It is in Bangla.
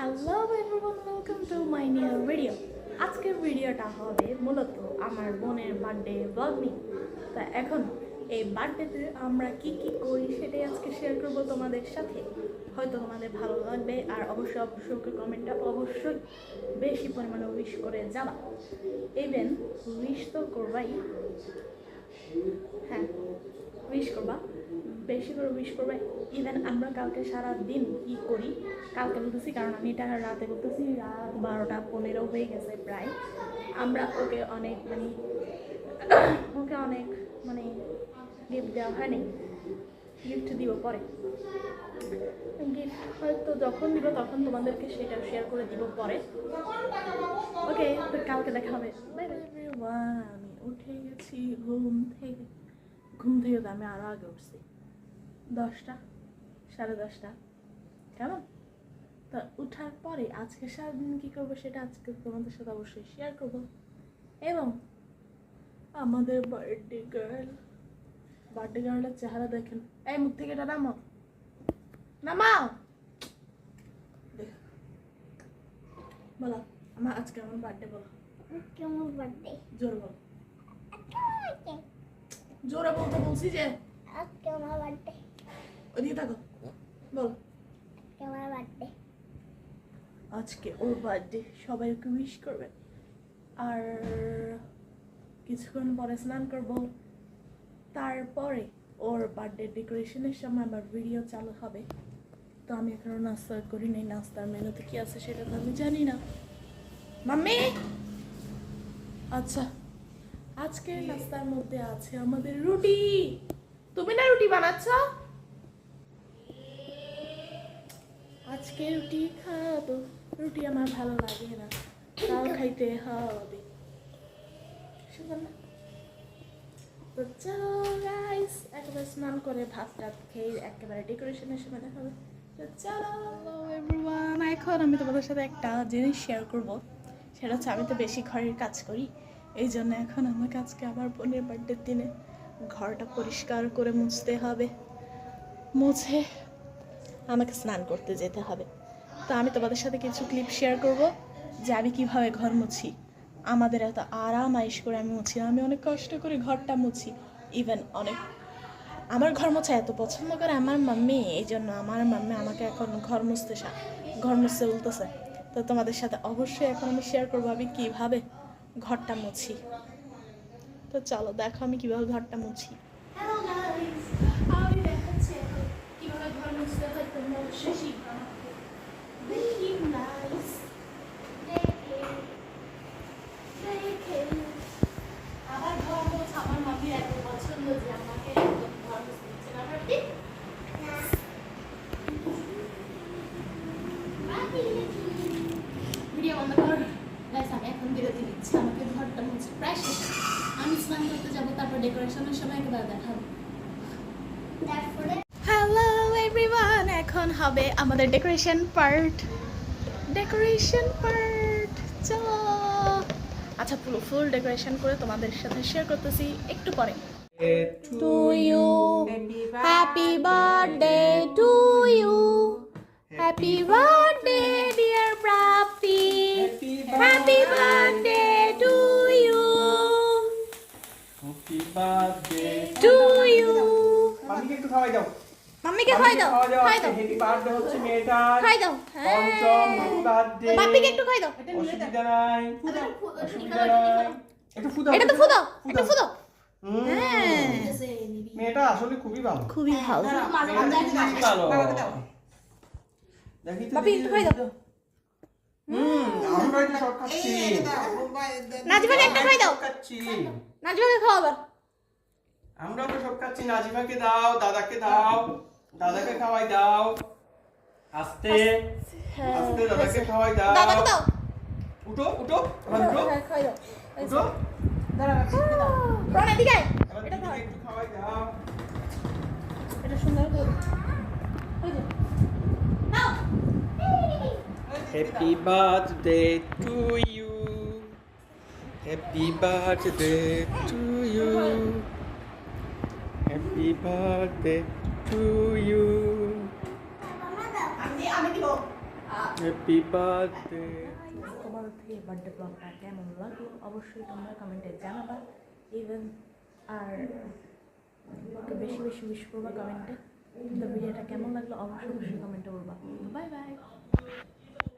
Hello everyone, welcome to my new video. আজকের ভিডিওটা হবে মূলত আমার বোনের বার্থডে ব্লগ নিয়ে। তা এখন এই বার্থডেতে আমরা কি কি করি সেটাই আজকে শেয়ার করবো তোমাদের সাথে। হয়তো তোমাদের ভালো লাগবে, আর অবশ্যই কমেন্টটা অবশ্যই বেশি পরিমাণে উইশ করে যাবা। ইভেন উইশ তো করবাই, হ্যাঁ উইশ করবা, বেশি করে উইশ করবে। ইভেন আমরা কালকে সারা দিন কি করি কালকে বলতেছি, কারণ আমি এটা রাতে বলতেছি, রাত 12টা 15 হয়ে গেছে প্রায়। আমরা ওকে অনেক গিফট দেওয়া হয়নি, গিফট দিব পরে। গিফট হয়তো যখন দিব তখন তোমাদেরকে সেটা শেয়ার করে দিব পরে। ওকে, তো কালকে দেখা হবে। Bye bye everyone. আমি উঠে গেছি ঘুম থেকে তো আমি আরও আগে উঠছি, 10টা 10:30 কেমন। তা উঠার পরে আজকে সারাদিন কী করবো সেটা আজকে তোমাদের সাথে অবশ্যই শেয়ার করবো। এবং আমাদের বার্থডে গার্লের চেহারা দেখেন। এই মুখ থেকে এটা নামাও বলো আজকে আমার বার্থডে, বলো কেমন বার্থডে? জোরে বলো, জোরে বলতে বলছি যে। আজকে আমার বার্থডে। ওদিকে থাকো, বল আজকে আমার বার্থডে। আজকে ওর বার্থডে, সবাই ওকে উইশ করবেন। আর কিছুক্ষণ পরে স্নান করব, তারপরে ওর বার্থডে ডেকোরেশনের সময় আমার ভিডিও চালু হবে। তো আমি এখনো নাস্তা করি নাই, নাস্তার মেনুতে কি আছে সেটা তো আমি জানি না। মাম্মি, আচ্ছা আজকের নাস্তার মধ্যে আছে আমাদের রুটি। তুমি না রুটি বানাচ্ছ? আজকে রুটি খাবো। রুটি আমার ভালো লাগে না, তাও খাইতে হবে। তো চলো গাইস, একেবারে স্নান করে ভাত টাত খেয়ে একেবারে ডেকোরেশনের সময় দেখা হবে। তো চলো এভরিওয়ান, এখন আমি তোমাদের সাথে একটা জিনিস শেয়ার করব। সেটা হচ্ছে, আমি তো বেশি ঘরের কাজ করি, এই জন্য এখন আমাকে আজকে আমার বোনের বার্থডের দিনে ঘরটা পরিষ্কার করে মুছতে হবে। মুছে আমাকে স্নান করতে যেতে হবে। তো আমি তোমাদের সাথে কিছু ক্লিপ শেয়ার করব যে আমি কীভাবে ঘর মুছি। আমাদের এত আরাম আয়েশ করে আমি মুছি, আমি অনেক কষ্ট করে ঘরটা মুছি। ইভেন আমার ঘর মোছা এত পছন্দ করে আমার মাম্মি, এই জন্য আমার মাম্মি আমাকে এখন ঘর মুছতে বলতেছে। তো তোমাদের সাথে অবশ্যই এখন আমি শেয়ার করবো আমি কীভাবে ঘরটা মুছি। তো চলো দেখো আমি কীভাবে ঘরটা মুছি। আমি দেখাচ্ছি এখন কীভাবে ঘর মুছতে হয়, তোমরা অবশ্যই শিখবা। আমার ঘর মোছা আমার মাম্মির এত পছন্দ যে আমাকে ঘর মুছতে দিচ্ছে না। ভিডিও বন্ধ কর। আমি এখন বিরতি নিচ্ছি, আমাকে ঘরটা মুছে প্রায় শেষ। আমি স্নান করতে যাবো, তারপর ডেকোরেশনের সময় একেবারে দেখাবো। হ্যালো এভরিওয়ান, এখন হবে আমাদের ডেকোরেশন পার্ট। চলো, আচ্ছা পুরো ফুল ডেকোরেশন করে তোমাদের সাথে শেয়ার করতেছি একটু পরে। To you, happy birthday to you, happy birthday dear Prapti, happy birthday to you, happy birthday to you. মাম্মিকে একটু খাওয়াই দাও, মাম্মিকে খাই দাও, খাই দাও, হ্যাপি বার্থডে হচ্ছে মেয়েটার খাই দাও। পঞ্চম হ্যাপি বার্থডে। বাপিকে একটু খাই দাও। অসুবিধা নাই, অসুবিধা নাই, একটু ফুদাও, এটা তো ফুদাও, একটু ফুদাও। হ্যাঁ, মেয়েটা আসলে খুবই ভালো, খুবই ভালো। দেখি তো, বাপি একটু খাই দাও। আমরা এটা সব খাচ্ছি, নাজিমাকে একটা খাই দাও, খাচ্ছি, নাজিমাকে খাও আবার। আমরা তো সব খাচ্ছি। নাজিমাকে দাও, দাদাকে দাও, দাদাকে খাওয়াই দাও, আস্তে আস্তে দাদাকে খাওয়াই দাও। দাদাকে দাও। উঠো উঠো, এবার উঠো, হ্যাঁ, খাই দাও। উঠো, দাঁড়া, দাও। রন এদিকে আয়। এবার এটা দিদিকে খাও, একটু খাওয়াই দাও। এটা সুন্দর করে। ওই যে নাও। Happy birthday to you. Happy birthday to you. Happy birthday to you. আমি দিব। Happy birthday. তোমাদের থেকে বার্থডে ব্লগটা কেমন লাগলো অবশ্যই তোমরা কমেন্টে জানাবা। ইভেন আর ওকে বেশি বেশি উইশ করবা কমেন্টে। তো ভিডিওটা কেমন লাগলো অবশ্যই অবশ্যই কমেন্টে বলবা। Bye bye.